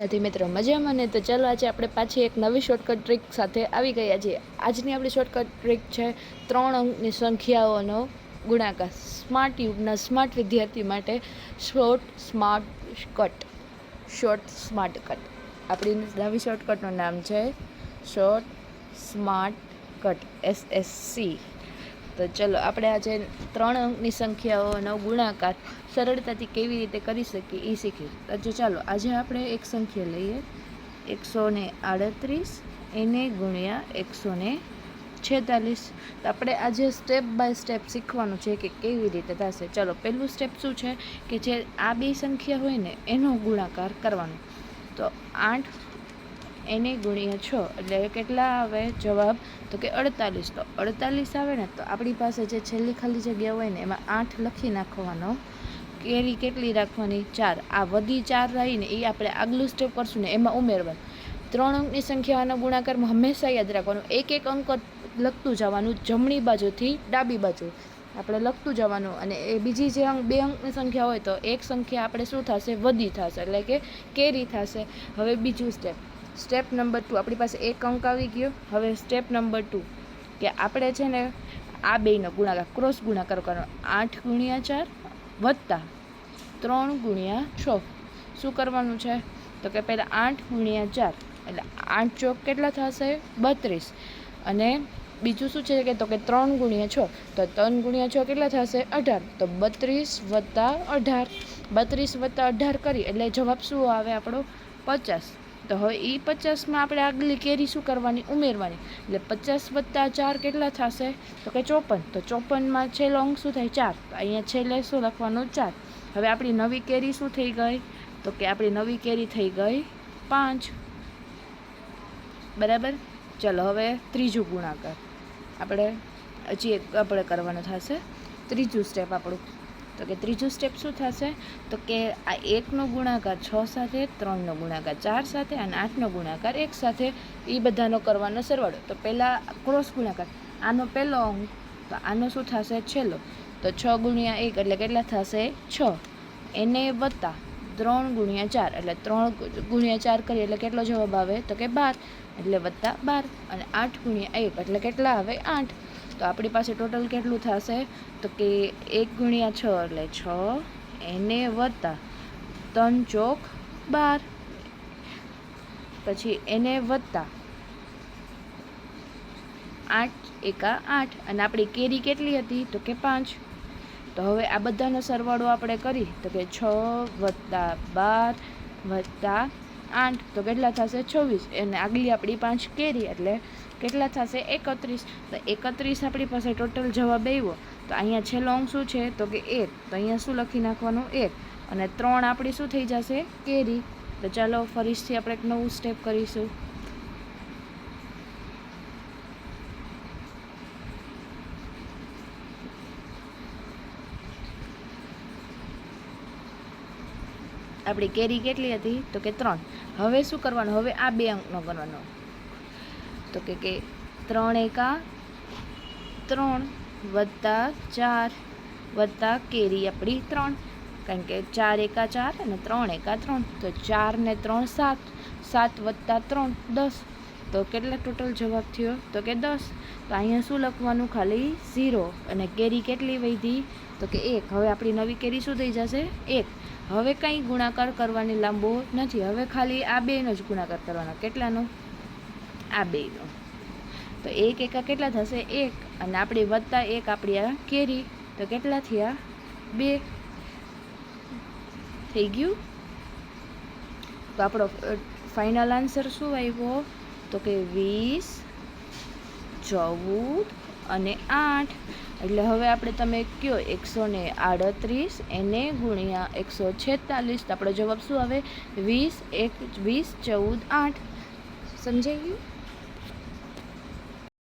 નથી મિત્રો મજામાં ને તો ચાલો આજે આપણે પાછી એક નવી શોર્ટકટ ટ્રીક સાથે આવી ગયા છીએ। આજની આપણી શોર્ટકટ ટ્રીક છે 3 અંકની સંખ્યાઓનો ગુણાકાર। સ્માર્ટ યુગના સ્માર્ટ વિદ્યાર્થી માટે શોર્ટ સ્માર્ટ કટ। આપણી નવી શોર્ટકટનું નામ છે શોર્ટ સ્માર્ટ કટ SSC। તો ચલો આપણે આજે 3 અંકની સંખ્યાઓનો ગુણાકાર સરળતાથી કેવી રીતે કરી શકીએ એ શીખીએ। તો ચાલો આજે આપણે એક સંખ્યા લઈએ 138 એને ગુણ્યા 146। તો આપણે આજે સ્ટેપ બાય સ્ટેપ શીખવાનું છે કે કેવી રીતે થશે। ચલો પહેલું સ્ટેપ શું છે કે જે આ બે સંખ્યા હોય ને એનો ગુણાકાર કરવાનો। તો 8 એને ગુણ્યા 6 એટલે કેટલા આવે જવાબ તો કે 48। તો 48 આવે ને તો આપણી પાસે જે છેલ્લી ખાલી જગ્યા હોય ને એમાં 8 લખી નાખવાનો। કેરી કેટલી રાખવાની 4। આ વધી 4 રહીને એ આપણે આગલું સ્ટેપ કરશું ને એમાં ઉમેરવાનું। 3 અંકની સંખ્યાનો ગુણાકારમાં હંમેશા યાદ રાખવાનું એક એક અંક લખતું જવાનું જમણી બાજુથી ડાબી બાજુ આપણે લખતું જવાનું। અને એ બીજી જે બે અંકની સંખ્યા હોય તો એક સંખ્યા આપણે શું થશે વધી થશે એટલે કે કેરી થશે। હવે બીજું સ્ટેપ નંબર 2 આપણી પાસે એક અંક આવી ગયો। હવે સ્ટેપ નંબર 2 કે આપણે છે ને આ બેનો ગુણાકાર ક્રોસ ગુણાકાર કરવાનો 8 ગુણ્યા 4 વત્તા 3 ગુણ્યા 6 શું કરવાનું છે તો કે પહેલાં 8 ગુણ્યા 4 એટલે 8 ચોક કેટલા થશે 32। અને બીજું શું છે કે તો કે 3 ગુણ્યા 6 તો 3 ગુણ્યા 6 કેટલા થશે 18। તો 32 વત્તા 18 32 વત્તા 18 કરી એટલે જવાબ શું આવે આપણો 50। તો હવે એ 50માં આપણે આગલી કેરી શું કરવાની ઉમેરવાની એટલે 50 વત્તા 4 કેટલા થશે તો કે 54। તો 54માં છેલ્લો અંક શું થાય 4 તો અહીંયા છેલ્લે શું લખવાનું 4। હવે આપણી નવી કેરી શું થઈ ગઈ તો કે આપણી નવી કેરી થઈ ગઈ 5 બરાબર। ચલો હવે ત્રીજું ગુણાકાર આપણે હજી એક આપણે કરવાનું થશે ત્રીજું સ્ટેપ આપણું। તો કે ત્રીજું સ્ટેપ શું થશે તો કે આ 1નો ગુણાકાર 6 સાથે 3નો ગુણાકાર 4 સાથે અને 8નો ગુણાકાર 1 સાથે એ બધાનો કરવાનો સરવાળો। તો પહેલાં ક્રોસ ગુણાકાર આનો પહેલો અંક તો આનો શું થશે છેલ્લો। તો 6 ગુણ્યા 1 એટલે કેટલા થશે 6 એને વત્તા 3 ગુણ્યા 4 એટલે 3 ગુણ્યા 4 કરીએ એટલે કેટલો જવાબ આવે તો કે 12 એટલે વત્તા 12 અને 8 ગુણ્યા 1 એટલે કેટલા આવે 8। તો આપણી પાસે ટોટલ કેટલું થશે તો કે 1 ગુણ્યા 6 એટલે 6 એને વત્તા 3 ચોક 12 પછી એને વત્તા 8 એકા 8 અને આપણી કેરી કેટલી હતી તો કે 5। તો હવે આ બધાનો સરવાળો આપણે કરી તો કે 6 વત્તા 12 વત્તા 8 તો કેટલા થશે 26 અને આગલી આપણી 5 કેરી એટલે કેટલા થશે 31। તો 31 આપણી પાસે ટોટલ જવાબ આવ્યો। તો અહીંયા છેલ્લો અંક શું છે તો કે 1 તો અહીંયા શું લખી નાખવાનું 1 અને 3 આપણી શું થઈ જશે કેરી। તો ચાલો ફરીથી આપણે એક નવું સ્ટેપ કરીશું। આપણી કેરી કેટલી હતી તો કે 3। હવે શું કરવાનું હવે આ બે અંકનો કરવાનો તો કે 3 એકા 3 વત્તા 4 વત્તા કેરી આપણી 3 કારણ કે 4 એકા 4 અને 3 એકા 3 તો 4 ને 3 7 7 વત્તા 3 10 તો કેટલા ટોટલ જવાબ થયો તો કે 10। તો અહીંયા શું લખવાનું ખાલી 0 અને કેરી કેટલી વધી તો કે 1। હવે આપણી નવી કેરી શું થઈ જશે 1। હવે કંઈ ગુણાકાર કરવાની લાંબો નથી હવે ખાલી આ બેનો જ ગુણાકાર કરવાનો કેટલાનો આ બેનો। તો 1 એકા કેટલા થશે 1 અને આપણી વત્તા 1 આપણી આ કેરી તો કેટલા થયા 2 થઈ ગયું। તો આપણો ફાઇનલ આન્સર શું આવ્યો તો કે 20 14 અને 8 એટલે હવે આપણે તમે કયો 138 એને ગુણ્યા 146 તો આપણો જવાબ શું આવે 20 14 8 સમજાઈ ગયું।